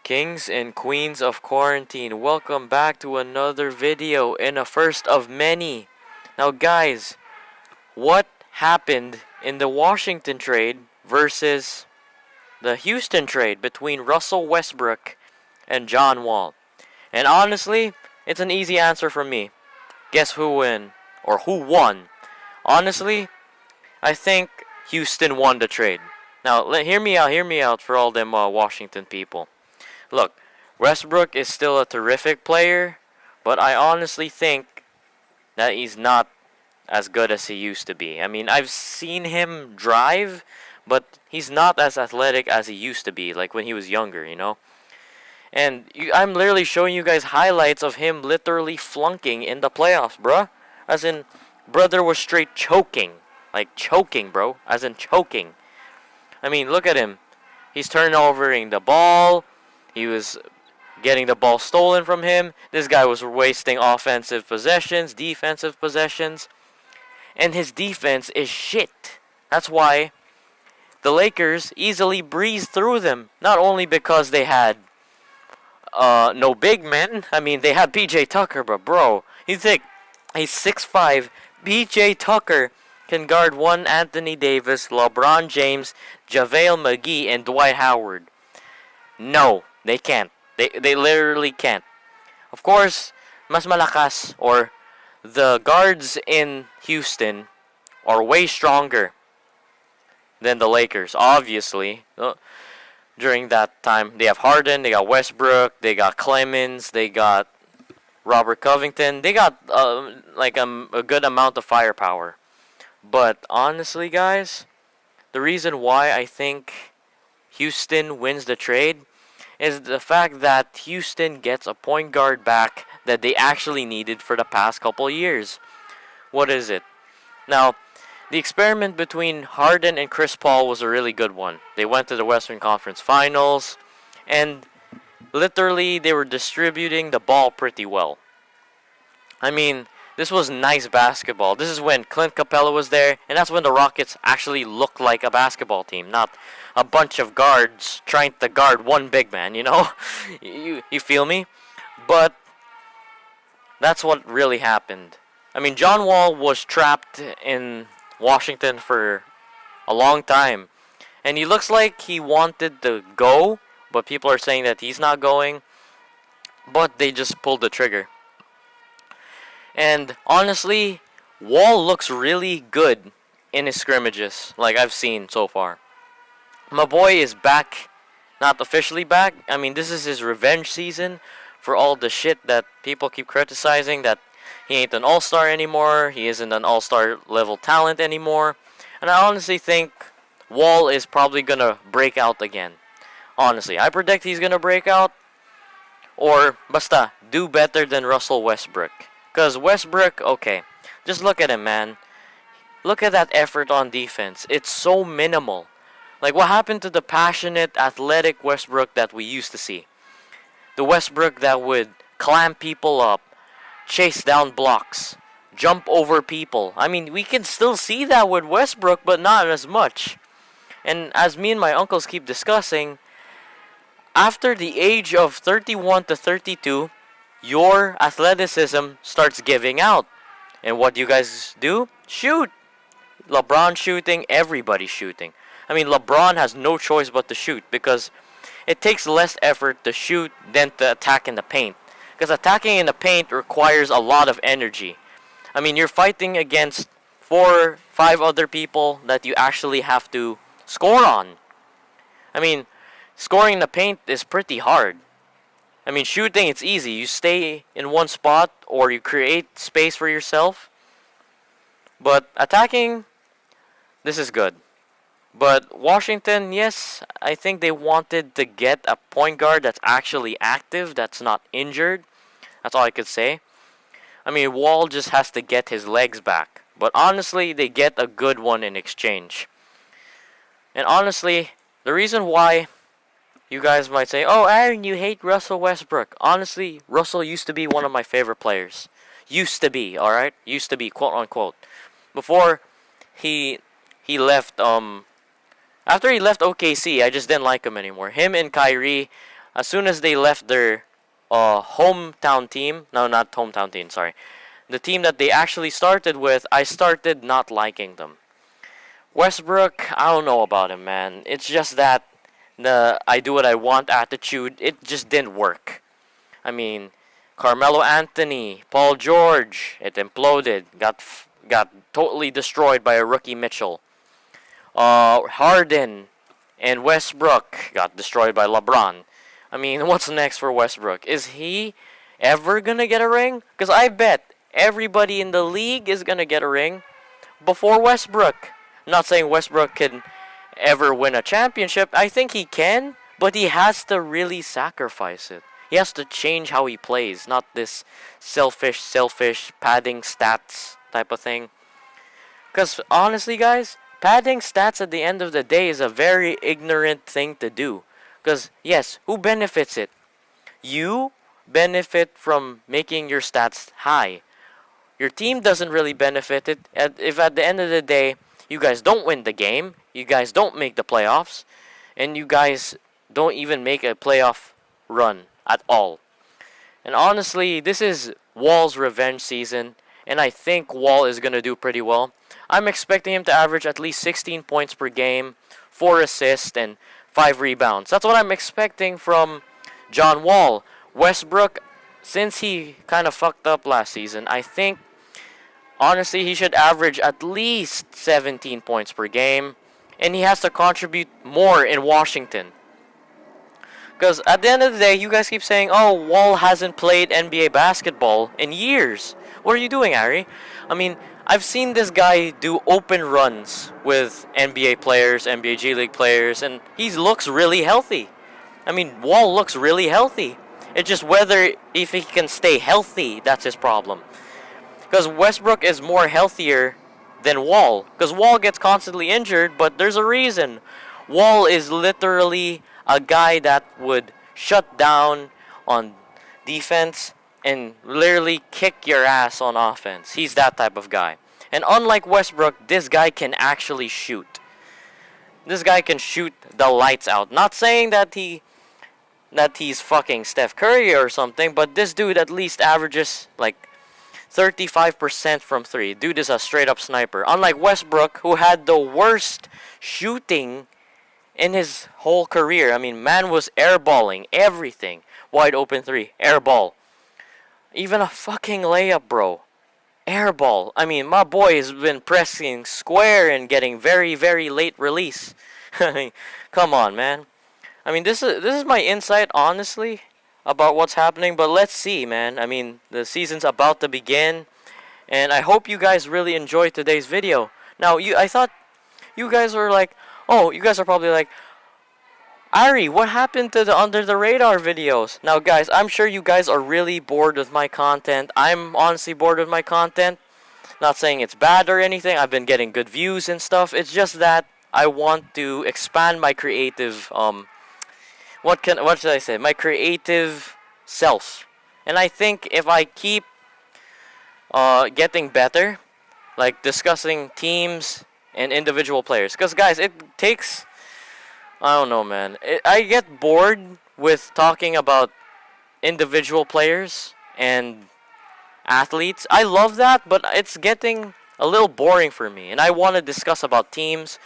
Kings and Queens of Quarantine, welcome back to another video and a first of many. Now, guys, what happened in the Washington trade versus the Houston trade between Russell Westbrook and John Wall? And honestly, it's an easy answer from me. Guess who won? Or who won? Honestly, I think Houston won the trade. Now, hear me out for all them Washington people. Look, Westbrook is still a terrific player, but I honestly think that he's not as good as he used to be. I mean, I've seen him drive, but he's not as athletic as he used to be, like when he was younger, you know? And I'm literally showing you guys highlights of him literally flunking in the playoffs, bruh. As in, brother was straight choking. Like, choking, bro. As in, choking. I mean, look at him. He's turnovering the ball. He was getting the ball stolen from him. This guy was wasting offensive possessions, defensive possessions. And his defense is shit. That's why the Lakers easily breezed through them. Not only because they had no big men. I mean, they had PJ Tucker, but bro, you think a 6'5" PJ Tucker can guard one Anthony Davis, LeBron James, JaVale McGee, and Dwight Howard? No, they can't. They literally can't. Of course, mas malakas, or the guards in Houston are way stronger than the Lakers, obviously. During that time, they have Harden, they got Westbrook, they got Clemens, they got Robert Covington. They got a good amount of firepower. But honestly, guys, the reason why I think Houston wins the trade is the fact that Houston gets a point guard back that they actually needed for the past couple years. What is it? Now, the experiment between Harden and Chris Paul was a really good one. They went to the Western Conference Finals, and literally they were distributing the ball pretty well. I mean, this was nice basketball. This is when Clint Capella was there, and that's when the Rockets actually looked like a basketball team, not a bunch of guards trying to guard one big man, you know? you feel me? But that's what really happened. I mean, John Wall was trapped in Washington for a long time, and he looks like he wanted to go, but people are saying that he's not going, but they just pulled the trigger. And honestly, Wall looks really good in his scrimmages, like I've seen so far. My boy is back, not officially back. I mean, this is his revenge season for all the shit that people keep criticizing, that he ain't an all-star anymore, he isn't an all-star level talent anymore. And I honestly think Wall is probably gonna break out again. Honestly, I predict he's gonna break out, or basta, do better than Russell Westbrook. Because Westbrook, okay, just look at him, man. Look at that effort on defense. It's so minimal. Like, what happened to the passionate, athletic Westbrook that we used to see? The Westbrook that would clamp people up, chase down blocks, jump over people. I mean, we can still see that with Westbrook, but not as much. And as me and my uncles keep discussing, after the age of 31 to 32, your athleticism starts giving out. And what do you guys do? Shoot! LeBron shooting, everybody shooting. I mean, LeBron has no choice but to shoot because it takes less effort to shoot than to attack in the paint. Because attacking in the paint requires a lot of energy. I mean, you're fighting against 4, 5 other people that you actually have to score on. I mean, scoring in the paint is pretty hard. I mean, shooting, it's easy. You stay in one spot or you create space for yourself. But attacking, this is good. But Washington, yes, I think they wanted to get a point guard that's actually active, that's not injured. That's all I could say. I mean, Wall just has to get his legs back. But honestly, they get a good one in exchange. And honestly, the reason why you guys might say, oh, Aaron, you hate Russell Westbrook. Honestly, Russell used to be one of my favorite players. Used to be, alright? Used to be, quote unquote. Before he left, after he left OKC, I just didn't like him anymore. Him and Kyrie, as soon as they left their hometown team, no, not hometown team, sorry, the team that they actually started with, I started not liking them. Westbrook, I don't know about him, man. It's just that the I do what I want attitude, it just didn't work. I mean, Carmelo Anthony, Paul George, it imploded, got totally destroyed by a rookie Mitchell. Harden and Westbrook got destroyed by LeBron. I mean, what's next for Westbrook? Is he ever gonna get a ring? Because I bet everybody in the league is gonna get a ring before Westbrook. I'm not saying Westbrook can ever win a championship. I think he can, but he has to really sacrifice it. He has to change how he plays, not this selfish, padding stats type of thing. Because honestly, guys, padding stats at the end of the day is a very ignorant thing to do. Because, yes, who benefits it? You benefit from making your stats high. Your team doesn't really benefit it if at the end of the day you guys don't win the game, you guys don't make the playoffs, and you guys don't even make a playoff run at all. And honestly, this is Wall's revenge season, and I think Wall is going to do pretty well. I'm expecting him to average at least 16 points per game, 4 assists, and 5 rebounds. That's what I'm expecting from John Wall. Westbrook, since he kind of fucked up last season, I think honestly he should average at least 17 points per game, and he has to contribute more in Washington. Because at the end of the day, you guys keep saying, oh, Wall hasn't played NBA basketball in years. What are you doing, Ari? I mean, I've seen this guy do open runs with NBA players, NBA G League players, and he looks really healthy. I mean, Wall looks really healthy. It's just whether if he can stay healthy, that's his problem. Because Westbrook is more healthier than Wall. Because Wall gets constantly injured, but there's a reason. Wall is literally a guy that would shut down on defense and literally kick your ass on offense. He's that type of guy. And unlike Westbrook, this guy can actually shoot. This guy can shoot the lights out. Not saying that he's fucking Steph Curry or something, but this dude at least averages like 35% from 3. Dude is a straight up sniper. Unlike Westbrook, who had the worst shooting in his whole career. I mean, man was airballing everything. Wide open 3, airball. Even a fucking layup, bro. Airball. I mean, my boy has been pressing square and getting very, very late release. I mean, come on, man. I mean, this is my insight, honestly, about what's happening. But let's see, man. I mean, the season's about to begin, and I hope you guys really enjoyed today's video. Now, I thought you guys were like, oh, you guys are probably like, Ari, what happened to the Under the Radar videos? Now, guys, I'm sure you guys are really bored with my content. I'm honestly bored with my content. Not saying it's bad or anything. I've been getting good views and stuff. It's just that I want to expand my creative, what should I say? My creative self. And I think if I keep getting better, like discussing teams and individual players. Because, guys, it takes... I don't know, man. I get bored with talking about individual players and athletes. I love that, but it's getting a little boring for me. And I want to discuss about teams.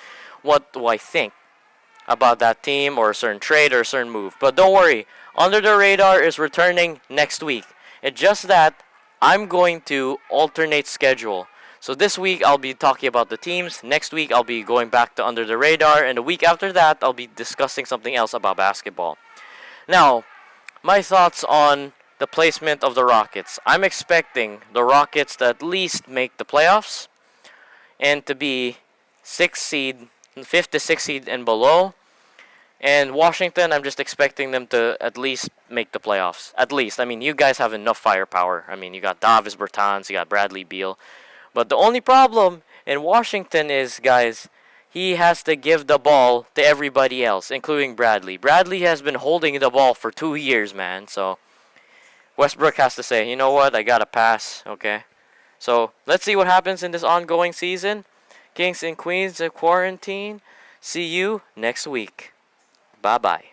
What do I think about that team or a certain trade or a certain move? But don't worry. Under the Radar is returning next week. It's just that I'm going to alternate schedule. So this week I'll be talking about the teams. Next week I'll be going back to Under the Radar. And the week after that I'll be discussing something else about basketball. Now, my thoughts on the placement of the Rockets. I'm expecting the Rockets to at least make the playoffs. And to be 5th to 6th seed and below. And Washington, I'm just expecting them to at least make the playoffs. At least. I mean, you guys have enough firepower. I mean, you got Davis Bertans, you got Bradley Beal. But the only problem in Washington is, guys, he has to give the ball to everybody else, including Bradley. Bradley has been holding the ball for 2 years, man. So Westbrook has to say, you know what, I got to pass, okay? So let's see what happens in this ongoing season. Kings and Queens of Quarantine. See you next week. Bye-bye.